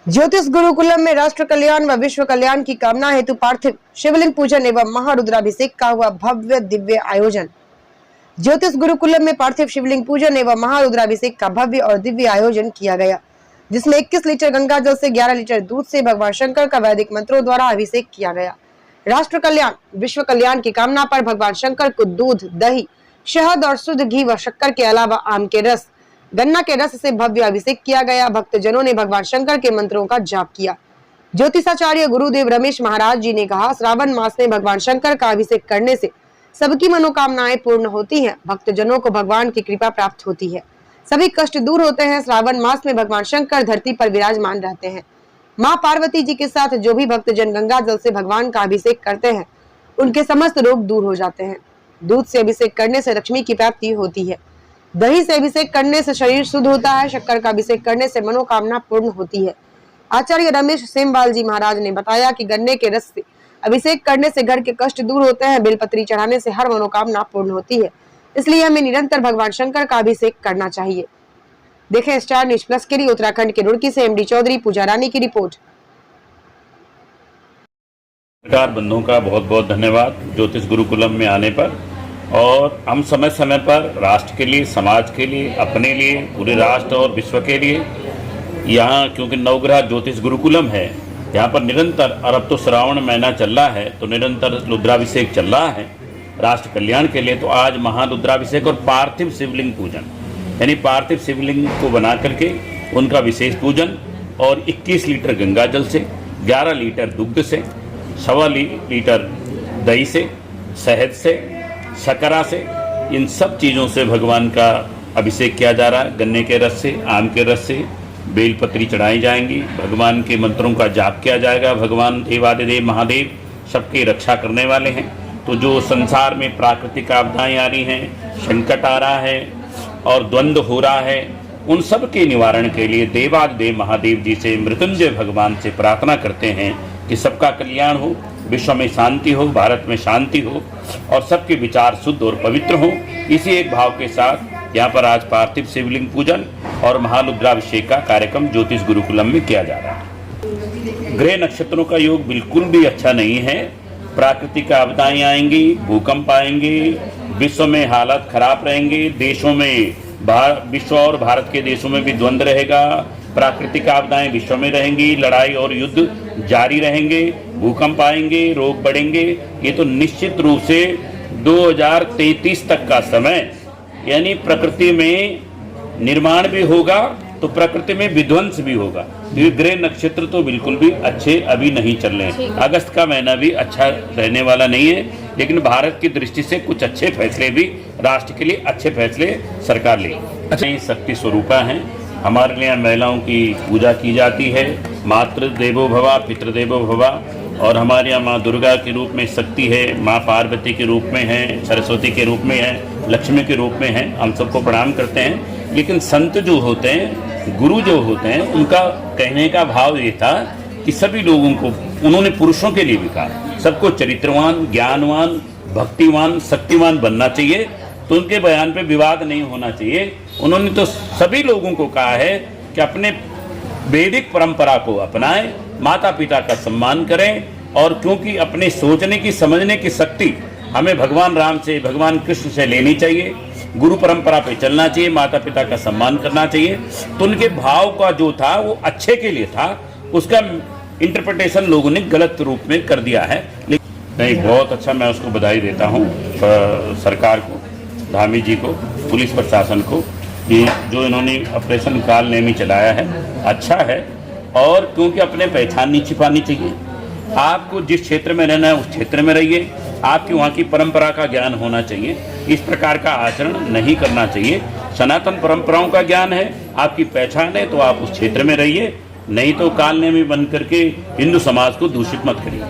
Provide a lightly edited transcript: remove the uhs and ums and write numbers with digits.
ज्योतिष गुरुकुलम में राष्ट्र कल्याण व विश्व कल्याण की कामना हेतु पार्थिव शिवलिंग पूजन एवं महारुद्राभिषेक का हुआ भव्य दिव्य आयोजन। ज्योतिष गुरुकुलम में पार्थिव शिवलिंग पूजन एवं महारुद्राभिषेक का भव्य और दिव्य आयोजन किया गया, जिसमें 21 लीटर गंगा जल से 11 लीटर दूध से भगवान शंकर का वैदिक मंत्रों द्वारा अभिषेक किया गया। राष्ट्र कल्याण विश्व कल्याण की कामना पर भगवान शंकर को दूध, दही, शहद और शुद्ध घी व शक्कर के अलावा आम के रस, गन्ना के रस से भव्य अभिषेक किया गया। भक्तजनों ने भगवान शंकर के मंत्रों का जाप किया। ज्योतिषाचार्य गुरुदेव रमेश महाराज जी ने कहा, श्रावण मास में भगवान शंकर का अभिषेक करने से सबकी मनोकामनाएं पूर्ण होती हैं, भक्तजनों को भगवान की कृपा प्राप्त होती है, सभी कष्ट दूर होते हैं। श्रावण मास में भगवान शंकर धरती पर विराजमान रहते हैं। माँ पार्वती जी के साथ जो भी भक्तजन गंगा जल से भगवान का अभिषेक करते हैं, उनके समस्त रोग दूर हो जाते हैं। दूध से अभिषेक करने से लक्ष्मी की प्राप्ति होती है। दही से अभिषेक करने से शरीर शुद्ध होता है। शक्कर का अभिषेक करने से मनोकामना पूर्ण होती है। आचार्य रमेश सेमवाल जी महाराज ने बताया कि गन्ने के रस से अभिषेक करने से घर के कष्ट दूर होते हैं। बेलपत्री चढ़ाने से हर मनोकामना पूर्ण होती है, इसलिए हमें निरंतर भगवान शंकर का अभिषेक करना चाहिए। देखें स्टार न्यूज प्लस के लिए उत्तराखंड के रुड़की से एमडी चौधरी पूजा रानी की रिपोर्ट। सरकार बंधुओं का बहुत बहुत धन्यवाद ज्योतिष गुरुकुलम में आने पर, और हम समय समय पर राष्ट्र के लिए, समाज के लिए, अपने लिए, पूरे राष्ट्र और विश्व के लिए यहाँ, क्योंकि नवग्रह ज्योतिष गुरुकुलम है, यहाँ पर निरंतर, और अब तो श्रावण महीना चल रहा है तो निरंतर रुद्राभिषेक चल रहा है राष्ट्र कल्याण के लिए। तो आज महारुद्राभिषेक और पार्थिव शिवलिंग पूजन, यानी पार्थिव शिवलिंग को बना करके उनका विशेष पूजन, और 21 लीटर गंगा जल से, 11 लीटर दुग्ध से, 1.25 लीटर दही से, शहद से, शक्करा से, इन सब चीज़ों से भगवान का अभिषेक किया जा रहा है। गन्ने के रस से, आम के रस से बेलपत्री चढ़ाई जाएंगी, भगवान के मंत्रों का जाप किया जाएगा। भगवान देवादिदेव महादेव सबकी रक्षा करने वाले हैं। तो जो संसार में प्राकृतिक आपदाएं आ रही हैं, संकट आ रहा है और द्वंद्व हो रहा है, उन सब के निवारण के लिए देवादिदेव महादेव जी से, मृत्युंजय भगवान से प्रार्थना करते हैं कि सबका कल्याण हो, विश्व में शांति हो, भारत में शांति हो और सबके विचार शुद्ध और पवित्र हो। इसी एक भाव के साथ यहाँ पर आज पार्थिव शिवलिंग पूजन और महारुद्राभिषेक का कार्यक्रम ज्योतिष गुरुकुलम में किया जा रहा है। ग्रह नक्षत्रों का योग बिल्कुल भी अच्छा नहीं है। प्राकृतिक आपदाएं आएंगी, भूकंप आएंगे, विश्व में हालत खराब रहेंगे, देशों में, विश्व और भारत के देशों में भी द्वंद्व रहेगा, प्राकृतिक आपदाएं विश्व में रहेंगी, लड़ाई और युद्ध जारी रहेंगे, भूकंप आएंगे, रोग बढ़ेंगे। ये तो निश्चित रूप से 2033 तक का समय, यानी प्रकृति में निर्माण भी होगा तो प्रकृति में विध्वंस भी होगा। ये ग्रह नक्षत्र तो बिल्कुल भी अच्छे अभी नहीं चल रहे हैं। अगस्त का महीना भी अच्छा रहने वाला नहीं है, लेकिन भारत की दृष्टि से कुछ अच्छे फैसले भी, राष्ट्र के लिए अच्छे फैसले सरकार ले। अच्छा, शक्ति स्वरूपा हैं। हमारे लिए महिलाओं की पूजा की जाती है। मातृ देवो भवा, पितृदेवो भवा, और हमारे यहाँ माँ दुर्गा के रूप में शक्ति है, माँ पार्वती के रूप में है, सरस्वती के रूप में है, लक्ष्मी के रूप में है। हम सबको प्रणाम करते हैं। लेकिन संत जो होते हैं, गुरु जो होते हैं, उनका कहने का भाव ये था कि सभी लोगों को, उन्होंने पुरुषों के लिए भी कहा, सबको चरित्रवान, ज्ञानवान, भक्तिवान, शक्तिवान बनना चाहिए। तो उनके बयान पे विवाद नहीं होना चाहिए। उन्होंने तो सभी लोगों को कहा है कि अपने वैदिक परंपरा को अपनाएं, माता पिता का सम्मान करें, और क्योंकि अपने सोचने की, समझने की शक्ति हमें भगवान राम से, भगवान कृष्ण से लेनी चाहिए। गुरु परंपरा पे चलना चाहिए, माता पिता का सम्मान करना चाहिए। तो उनके भाव का जो था वो अच्छे के लिए था, उसका इंटरप्रिटेशन लोगों ने गलत रूप में कर दिया है। लेकिन नहीं, बहुत अच्छा, मैं उसको बधाई देता हूँ सरकार को, धामी जी को, पुलिस प्रशासन को, कि जो इन्होंने ऑपरेशन काल नेमी चलाया है, अच्छा है। और क्योंकि अपने पहचान नहीं छिपानी चाहिए। आपको जिस क्षेत्र में रहना है उस क्षेत्र में रहिए, आपकी वहाँ की परंपरा का ज्ञान होना चाहिए। इस प्रकार का आचरण नहीं करना चाहिए। सनातन परंपराओं का ज्ञान है, आपकी पहचान है, तो आप उस क्षेत्र में रहिए, नहीं तो काल नेमी बन करके हिंदू समाज को दूषित मत करिए।